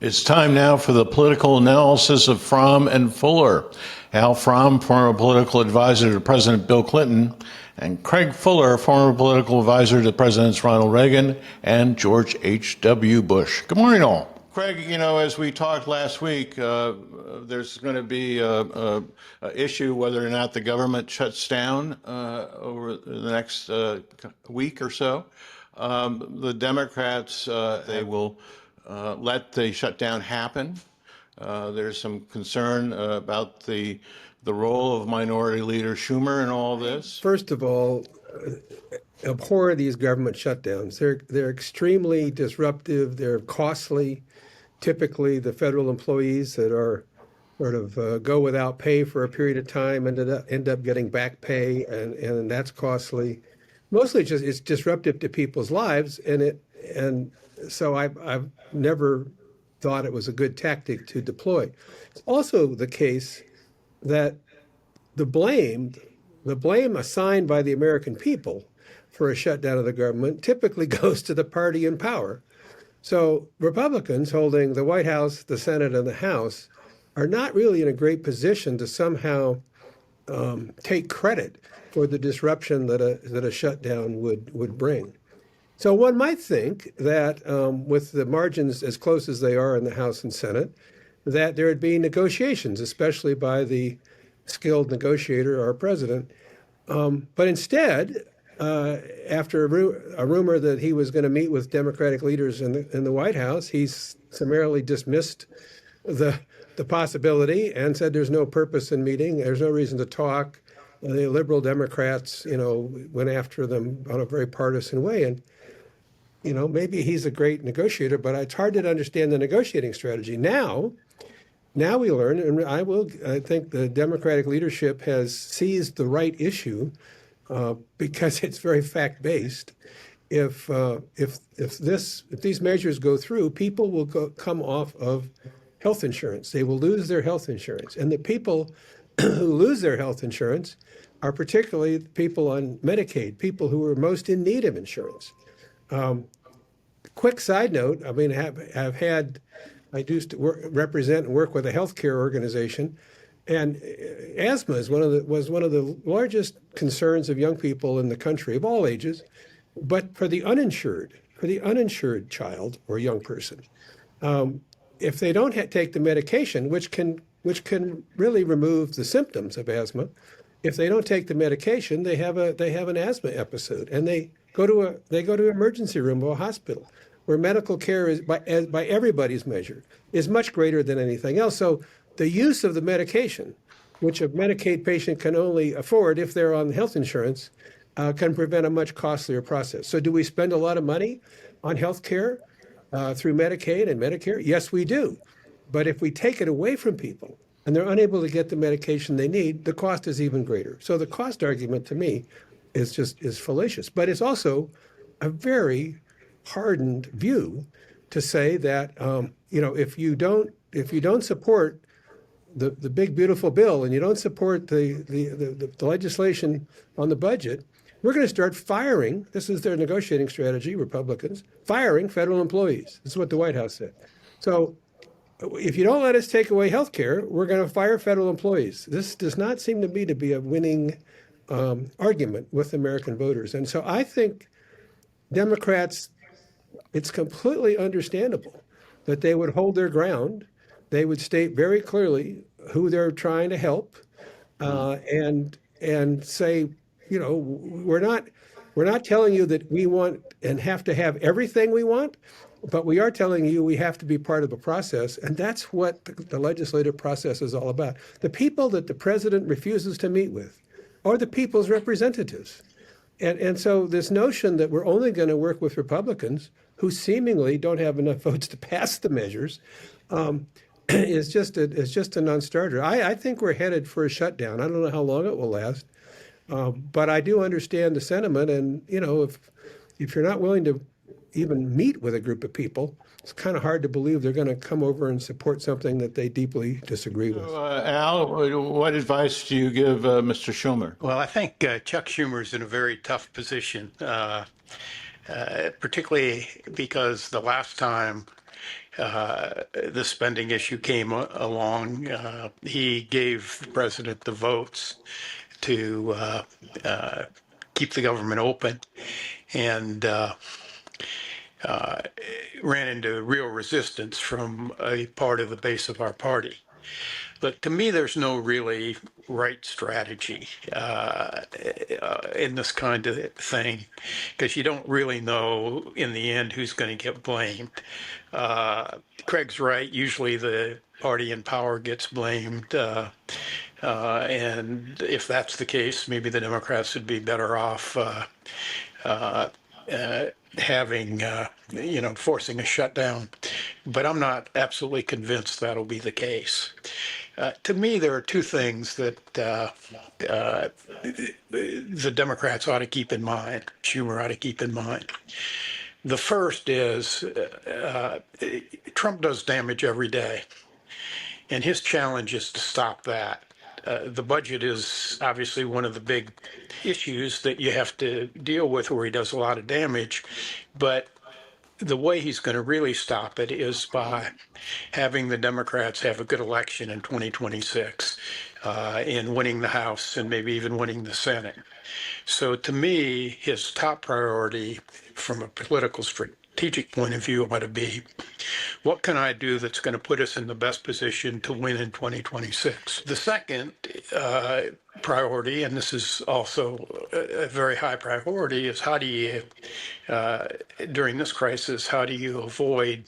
It's time now for the political analysis of Fromm and Fuller. Al Fromm, former political advisor to President Bill Clinton, and Craig Fuller, former political advisor to Presidents Ronald Reagan and George H.W. Bush. Good morning, all. Craig, you know, as we talked last week, there's going to be an issue whether or not the government shuts down over the next week or so. The Democrats, they will let the shutdown happen. There's some concern about the role of Minority Leader Schumer in all this. First of all, abhor these government shutdowns. They're extremely disruptive. They're costly. Typically, the federal employees that are sort of go without pay for a period of time end up getting back pay, and that's costly. Mostly, it's disruptive to people's lives, and so I've never thought it was a good tactic to deploy. It's also the case that the blame assigned by the American people for a shutdown of the government typically goes to the party in power. So Republicans holding the White House, the Senate, and the House are not really in a great position to somehow take credit for the disruption that a shutdown would bring. So one might think that with the margins as close as they are in the House and Senate, that there would be negotiations, especially by the skilled negotiator, our president. But instead, after a rumor that he was going to meet with Democratic leaders in the White House, he's summarily dismissed the possibility and said there's no purpose in meeting. There's no reason to talk. The liberal Democrats, went after them on a very partisan way. And, maybe he's a great negotiator, but it's hard to understand the negotiating strategy. Now we learn, and I think the Democratic leadership has seized the right issue because it's very fact-based. If these measures go through, people will come off of health insurance. They will lose their health insurance, and the people who lose their health insurance are particularly people on Medicaid, people who are most in need of insurance. Quick side note: I mean, I used to represent and work with a healthcare organization, and asthma was one of the largest concerns of young people in the country of all ages. But for the uninsured child or young person, if they don't take the medication, which can really remove the symptoms of asthma, if they don't take the medication, they have an asthma episode, and they go to emergency room or a hospital, where medical care is by everybody's measure is much greater than anything else. So the use of the medication, which a Medicaid patient can only afford if they're on health insurance, can prevent a much costlier process. So do we spend a lot of money on health care through Medicaid and Medicare? Yes, we do. But if we take it away from people and they're unable to get the medication they need, the cost is even greater. So the cost argument to me is fallacious. But it's also a very hardened view to say that if you don't support the big beautiful bill and you don't support the legislation on the budget, we're going to start firing. This is their negotiating strategy, Republicans, firing federal employees. This is what the White House said. So if you don't let us take away health care, we're going to fire federal employees. This does not seem to me to be a winning argument with American voters. And so I think Democrats, it's completely understandable that they would hold their ground. They would state very clearly who they're trying to help, and say, we're not telling you that we want and have to have everything we want, but we are telling you we have to be part of a process, and that's what the legislative process is all about. The people that the president refuses to meet with are the people's representatives. And so this notion that we're only going to work with Republicans who seemingly don't have enough votes to pass the measures is just a non-starter. I think we're headed for a shutdown. I don't know how long it will last, but I do understand the sentiment. And if you're not willing to even meet with a group of people, it's kind of hard to believe they're going to come over and support something that they deeply disagree with. Al, what advice do you give Mr. Schumer? Well, I think Chuck Schumer's in a very tough position, particularly because the last time the spending issue came along, he gave the president the votes to keep the government open, and ran into real resistance from a part of the base of our party. But to me, there's no really right strategy in this kind of thing, because you don't really know in the end who's going to get blamed. Craig's right. Usually the party in power gets blamed. And if that's the case, maybe the Democrats would be better off having, forcing a shutdown. But I'm not absolutely convinced that'll be the case. To me, there are two things that the Democrats ought to keep in mind, Schumer ought to keep in mind. The first is Trump does damage every day, and his challenge is to stop that. The budget is obviously one of the big issues that you have to deal with where he does a lot of damage, but the way he's going to really stop it is by having the Democrats have a good election in 2026 and winning the House and maybe even winning the Senate. So to me, his top priority from a political strategic point of view ought to be, what can I do that's going to put us in the best position to win in 2026? The second priority, and this is also a very high priority, is how do you, during this crisis, how do you avoid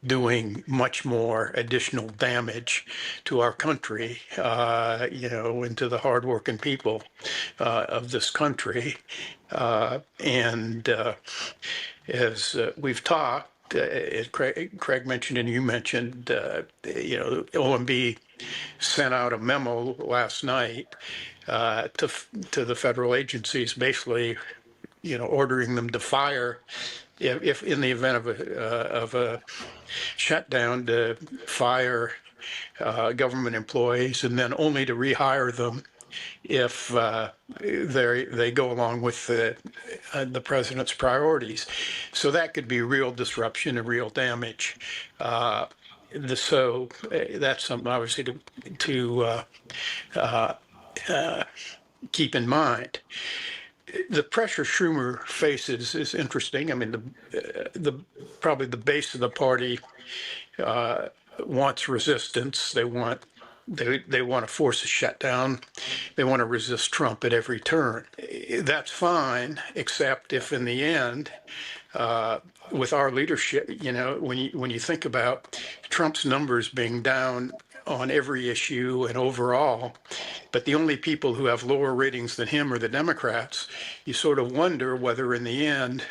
doing much more additional damage to our country, and to the hardworking people of this country? And as we've talked, as Craig mentioned and you mentioned, OMB sent out a memo last night to the federal agencies, basically, ordering them to fire, if in the event of a shutdown, to fire government employees, and then only to rehire them if they go along with the president's priorities. So that could be real disruption and real damage. So that's something obviously to keep in mind. The pressure Schumer faces is interesting. I mean, probably the base of the party wants resistance. They want to force a shutdown. They want to resist Trump at every turn. That's fine, except if in the end, with our leadership, when you think about Trump's numbers being down on every issue and overall, but the only people who have lower ratings than him are the Democrats, you sort of wonder whether in the end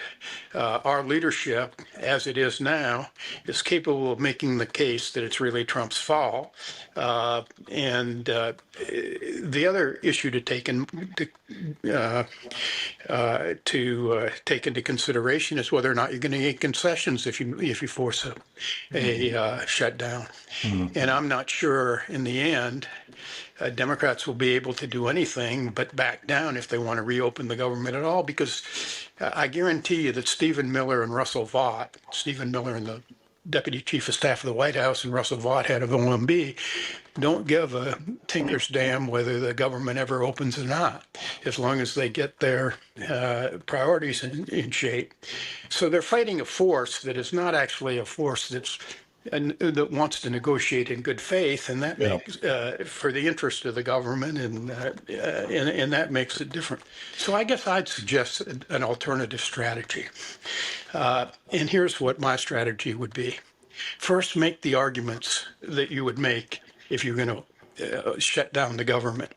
our leadership, as it is now, is capable of making the case that it's really Trump's fault. And the other issue to take into consideration is whether or not you're going to get concessions if you force a shutdown. And I'm not sure in the end Democrats will be able to do anything but back down if they want to reopen the government at all, because I guarantee you that Stephen Miller and the Deputy Chief of Staff of the White House, and Russell Vought, head of OMB, don't give a tinker's damn whether the government ever opens or not, as long as they get their priorities in shape. So they're fighting a force that is not actually a force that wants to negotiate in good faith, and that makes for the interest of the government, and that makes it different. So I guess I'd suggest an alternative strategy, and here's what my strategy would be. First, make the arguments that you would make if you're going to shut down the government.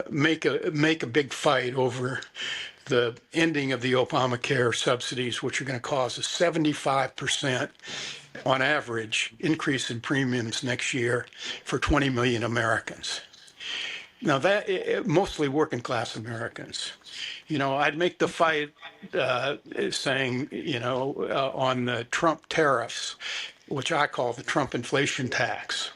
Make a big fight over the ending of the Obamacare subsidies, which are going to cause a 75% on average increase in premiums next year for 20 million Americans. Now, that mostly working class Americans. I'd make the fight saying, on the Trump tariffs, which I call the Trump inflation tax.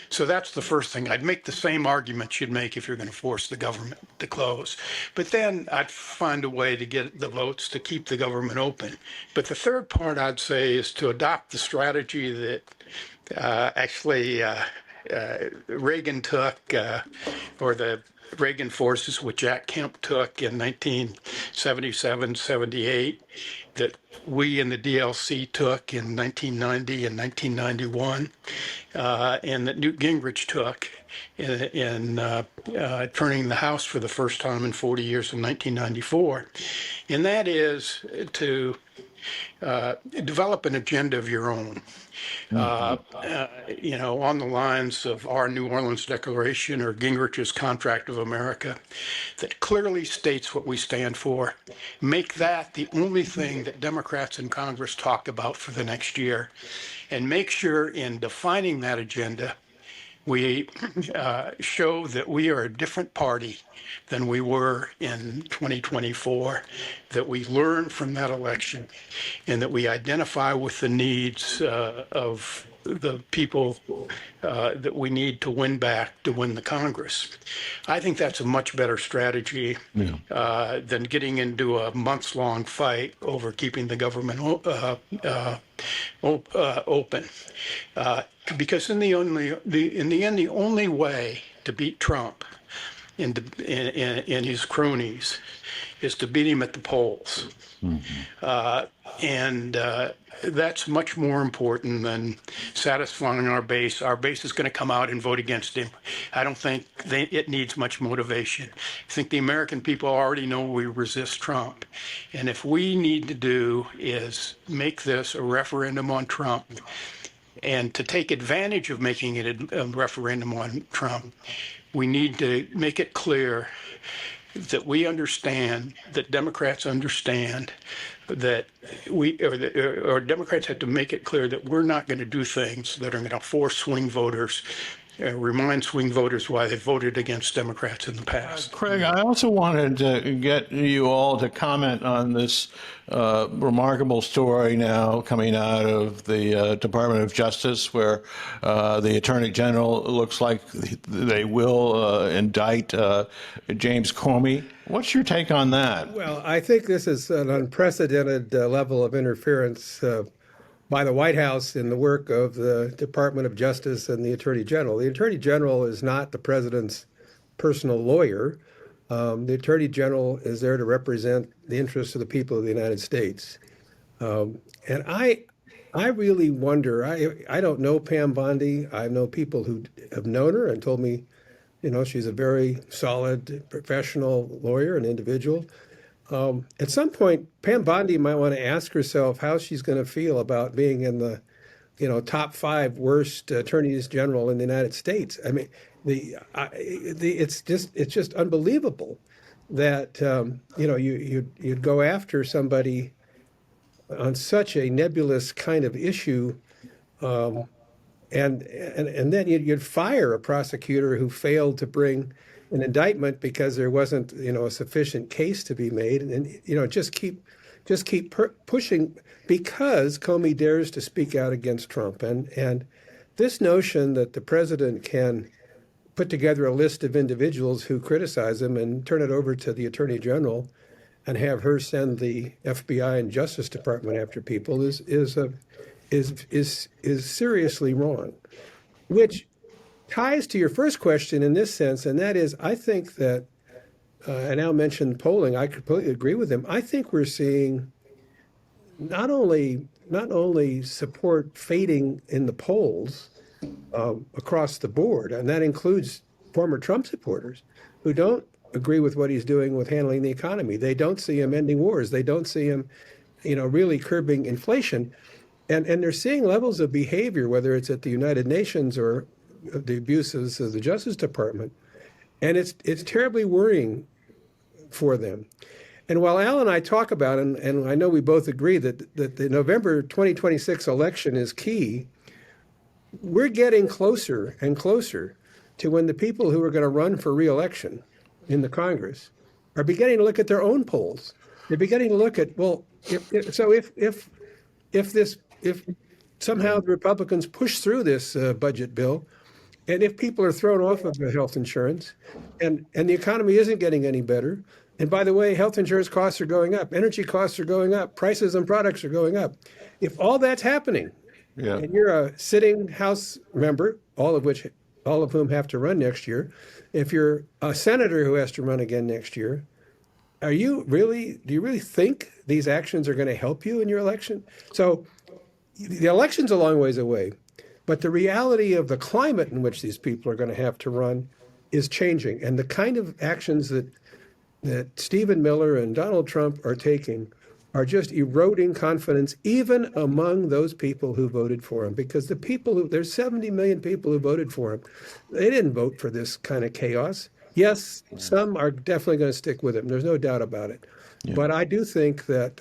So that's the first thing. I'd make the same arguments you'd make if you're going to force the government to close. But then I'd find a way to get the votes to keep the government open. But the third part I'd say is to adopt the strategy that Reagan took, or the Reagan forces, which Jack Kemp took in 1977, 78, that we in the DLC took in 1990 and 1991, and that Newt Gingrich took in turning the House for the first time in 40 years in 1994. And that is to develop an agenda of your own. On the lines of our New Orleans Declaration or Gingrich's Contract of America, that clearly states what we stand for. Make that the only thing that Democrats in Congress talk about for the next year, and make sure in defining that agenda, we show that we are a different party than we were in 2024, that we learn from that election, and that we identify with the needs of the people that we need to win back to win the Congress. I think that's a much better strategy than getting into a months-long fight over keeping the government open. Because in the end, the only way to beat Trump and his cronies is to beat him at the polls. And that's much more important than satisfying our base. Our base is going to come out and vote against him. I don't think it needs much motivation. I think the American people already know we resist Trump. And if we need to do is make this a referendum on Trump, and to take advantage of making it a referendum on Trump, we need to make it clear that we understand, that Democrats understand, that or Democrats have to make it clear that we're not going to do things that are going to force swing voters, remind swing voters why they voted against Democrats in the past. Craig, I also wanted to get you all to comment on this remarkable story now coming out of the Department of Justice, where the Attorney General looks like they will indict James Comey. What's your take on that? Well, I think this is an unprecedented level of interference by the White House in the work of the Department of Justice and the Attorney General. The Attorney General is not the president's personal lawyer. The Attorney General is there to represent the interests of the people of the United States. And I really wonder, I don't know Pam Bondi. I know people who have known her and told me, she's a very solid professional lawyer and individual. At some point, Pam Bondi might want to ask herself how she's going to feel about being in the, top 5 worst attorneys general in the United States. I mean, it's just unbelievable that you'd go after somebody on such a nebulous kind of issue, and then you'd fire a prosecutor who failed to bring an indictment because there wasn't, a sufficient case to be made, and just keep pushing because Comey dares to speak out against Trump, and this notion that the president can put together a list of individuals who criticize him and turn it over to the Attorney General and have her send the FBI and Justice Department after people is seriously wrong, which ties to your first question in this sense, and that is, I think that, and Al mentioned polling, I completely agree with him. I think we're seeing not only support fading in the polls across the board, and that includes former Trump supporters who don't agree with what he's doing with handling the economy. They don't see him ending wars. They don't see him, really curbing inflation. And they're seeing levels of behavior, whether it's at the United Nations or the abuses of the Justice Department. And it's terribly worrying for them. And while Al and I talk about, and I know we both agree that the November 2026 election is key, we're getting closer and closer to when the people who are going to run for re-election in the Congress are beginning to look at their own polls. They're beginning to look at, well, if somehow the Republicans push through this budget bill. And if people are thrown off of the health insurance and the economy isn't getting any better, and by the way, health insurance costs are going up, energy costs are going up, prices on products are going up. If all that's happening, Yeah. and you're a sitting House member, all of whom have to run next year, if you're a senator who has to run again next year, do you really think these actions are going to help you in your election? So the election's a long ways away, but the reality of the climate in which these people are going to have to run is changing. And the kind of actions that Stephen Miller and Donald Trump are taking are just eroding confidence even among those people who voted for him. Because there's 70 million people who voted for him. They didn't vote for this kind of chaos. Yes, some are definitely going to stick with him. There's no doubt about it. Yeah. But I do think that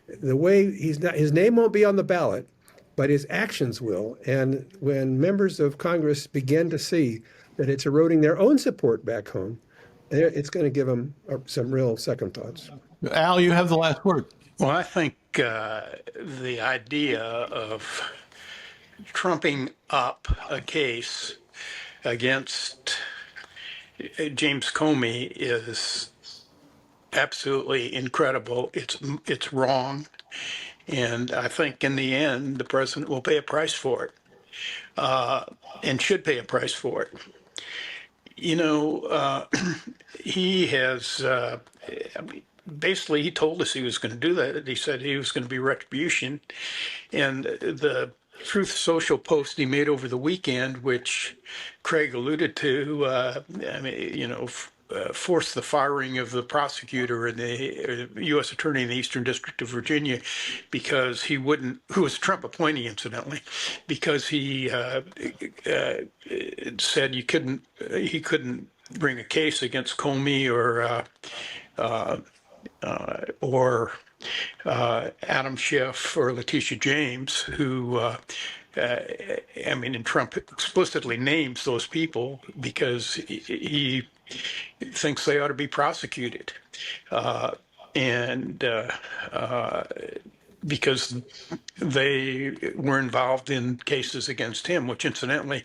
the way his name won't be on the ballot, but his actions will. And when members of Congress begin to see that it's eroding their own support back home, it's going to give them some real second thoughts. Al, you have the last word. Well, I think the idea of trumping up a case against James Comey is absolutely incredible. It's wrong, and I think in the end the president will pay a price for it, and should pay a price for it. You know, he has basically he told us he was going to do that. He said he was going to be retribution, and the Truth Social post he made over the weekend, which Craig alluded to, forced the firing of the prosecutor and the U.S. attorney in the Eastern District of Virginia because he wouldn't, who was a Trump appointee, incidentally, because he said he couldn't bring a case against Comey or Adam Schiff or Letitia James, who, and Trump explicitly names those people because he thinks they ought to be prosecuted. Because they were involved in cases against him, which incidentally,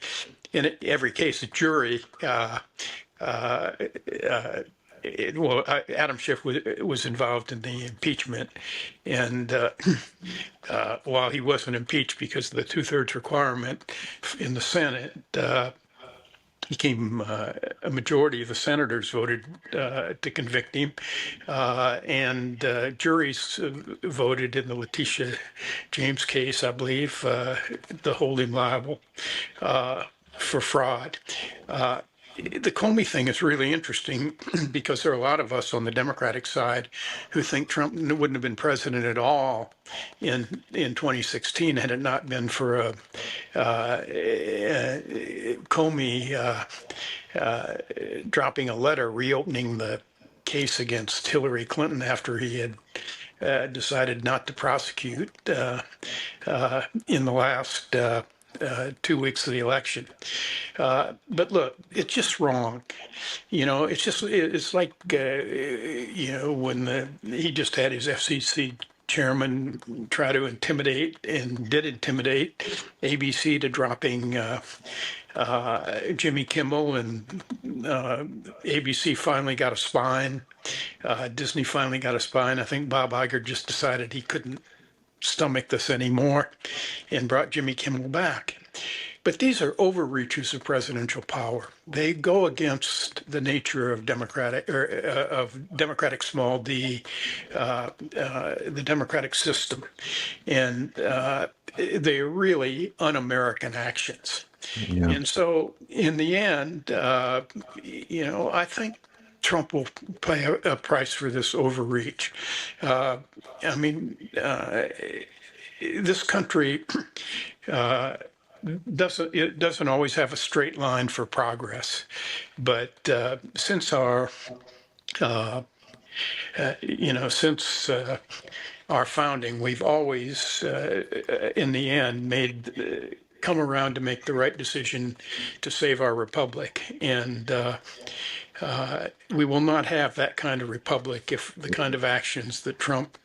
in every case, a jury Adam Schiff was involved in the impeachment, and while he wasn't impeached because of the 2/3 requirement in the Senate, a majority of the senators voted to convict him, and juries voted in the Letitia James case, I believe, to hold him liable for fraud. The Comey thing is really interesting because there are a lot of us on the Democratic side who think Trump wouldn't have been president at all in 2016 had it not been for Comey dropping a letter reopening the case against Hillary Clinton after he had decided not to prosecute in the last 2 weeks of the election. But look, it's just wrong. It's like, when he just had his FCC chairman try to intimidate and did intimidate ABC to dropping Jimmy Kimmel, and ABC finally got a spine. Disney finally got a spine. I think Bob Iger just decided he couldn't stomach this anymore and brought Jimmy Kimmel back. But these are overreaches of presidential power. They go against the nature of democratic small d, the democratic system, and they're really un-American actions. Yeah. And so, in the end, I think Trump will pay a price for this overreach. This country doesn't always have a straight line for progress, but since our founding, we've always, in the end, come around to make the right decision to save our republic. And We will not have that kind of republic if the kind of actions that Trump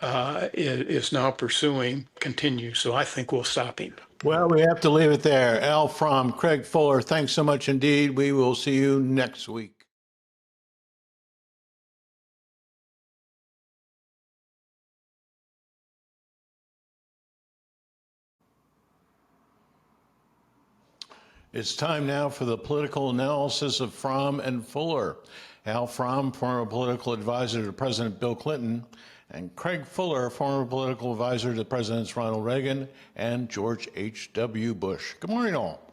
is now pursuing continue. So I think we'll stop him. Well, we have to leave it there. Al Fromm, Craig Fuller, thanks so much indeed. We will see you next week. It's time now for the political analysis of Fromm and Fuller. Al Fromm, former political advisor to President Bill Clinton, and Craig Fuller, former political advisor to Presidents Ronald Reagan and George H.W. Bush. Good morning, all.